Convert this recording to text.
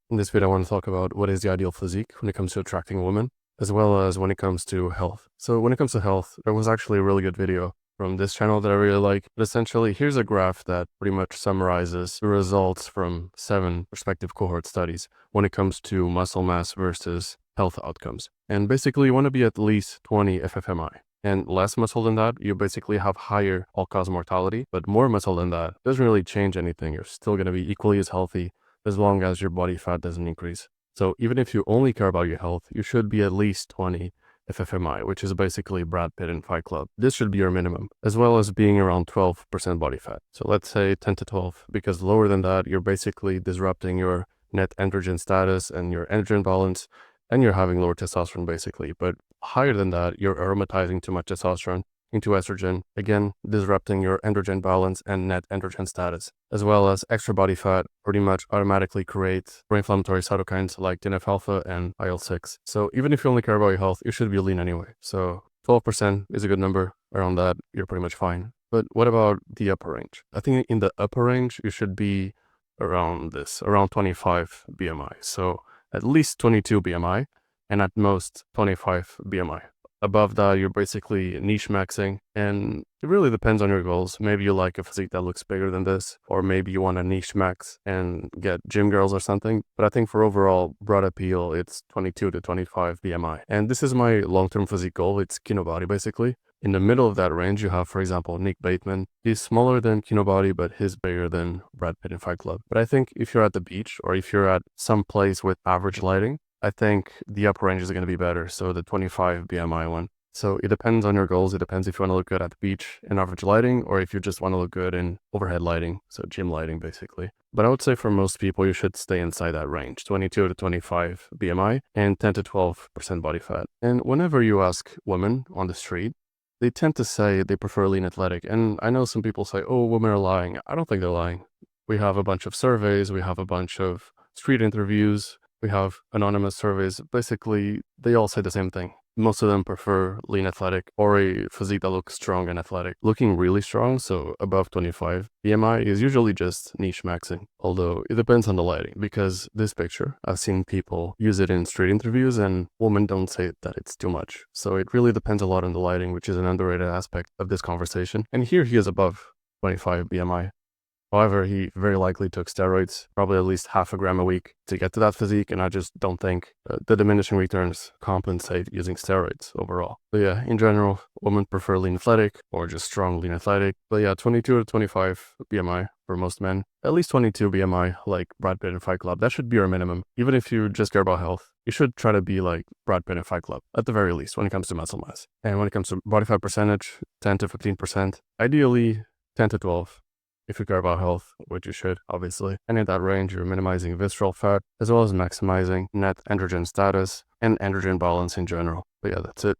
In this video, I want to talk about what is the ideal physique when it comes to attracting women, as well as when it comes to health. So when it comes to health, there was actually a really good video from this channel that I really like. But essentially, here's a graph that pretty much summarizes the results from 7 prospective cohort studies when it comes to muscle mass versus health outcomes. And basically, you want to be at least 20 FFMI. And less muscle than that, you basically have higher all-cause mortality, but more muscle than that doesn't really change anything. You're still going to be equally as healthy as long as your body fat doesn't increase. So even if you only care about your health, you should be at least 20 FFMI, which is basically Brad Pitt in Fight Club. This should be your minimum, as well as being around 12% body fat. So let's say 10 to 12, because lower than that, you're basically disrupting your net androgen status and your androgen balance, and you're having lower testosterone basically. But higher than that, you're aromatizing too much testosterone into estrogen, again, disrupting your androgen balance and net androgen status, as well as extra body fat pretty much automatically create pro-inflammatory cytokines like TNF-alpha and IL-6. So even if you only care about your health, you should be lean anyway. So 12% is a good number. Around that, you're pretty much fine. But what about the upper range? I think in the upper range, you should be around 25 BMI. So at least 22 BMI and at most 25 BMI. Above that, you're basically niche maxing, and it really depends on your goals. Maybe you like a physique that looks bigger than this, or maybe you want a niche max and get gym girls or something. But I think for overall broad appeal, it's 22 to 25 BMI. And this is my long-term physique goal. It's Kino Body, basically. In the middle of that range, you have, for example, Nick Bateman. He's smaller than Kino Body, but he's bigger than Brad Pitt in Fight Club. But I think if you're at the beach, or if you're at some place with average lighting, I think the upper range is going to be better. So the 25 BMI one. So it depends on your goals. It depends if you want to look good at the beach in average lighting, or if you just want to look good in overhead lighting. So gym lighting, basically. But I would say for most people, you should stay inside that range, 22 to 25 BMI and 10 to 12% body fat. And whenever you ask women on the street, they tend to say they prefer lean athletic. And I know some people say, oh, women are lying. I don't think they're lying. We have a bunch of surveys. We have a bunch of street interviews. We have anonymous surveys. Basically, they all say the same thing. Most of them prefer lean athletic or a physique that looks strong and athletic. Looking really strong, so above 25 BMI, is usually just niche maxing. Although it depends on the lighting, because this picture, I've seen people use it in street interviews and women don't say that it's too much. So it really depends a lot on the lighting, which is an underrated aspect of this conversation. And here he is above 25 BMI. However, he very likely took steroids, probably at least half a gram a week to get to that physique, and I just don't think the diminishing returns compensate using steroids overall. But yeah, in general, women prefer lean athletic or just strong lean athletic. But yeah, 22 to 25 BMI for most men, at least 22 BMI like Brad Pitt in Fight Club. That should be your minimum. Even if you just care about health, you should try to be like Brad Pitt in Fight Club, at the very least, when it comes to muscle mass. And when it comes to body fat percentage, 10 to 15%, ideally 10 to 12. If you care about health, which you should, obviously. And in that range, you're minimizing visceral fat, as well as maximizing net androgen status and androgen balance in general. But yeah, that's it.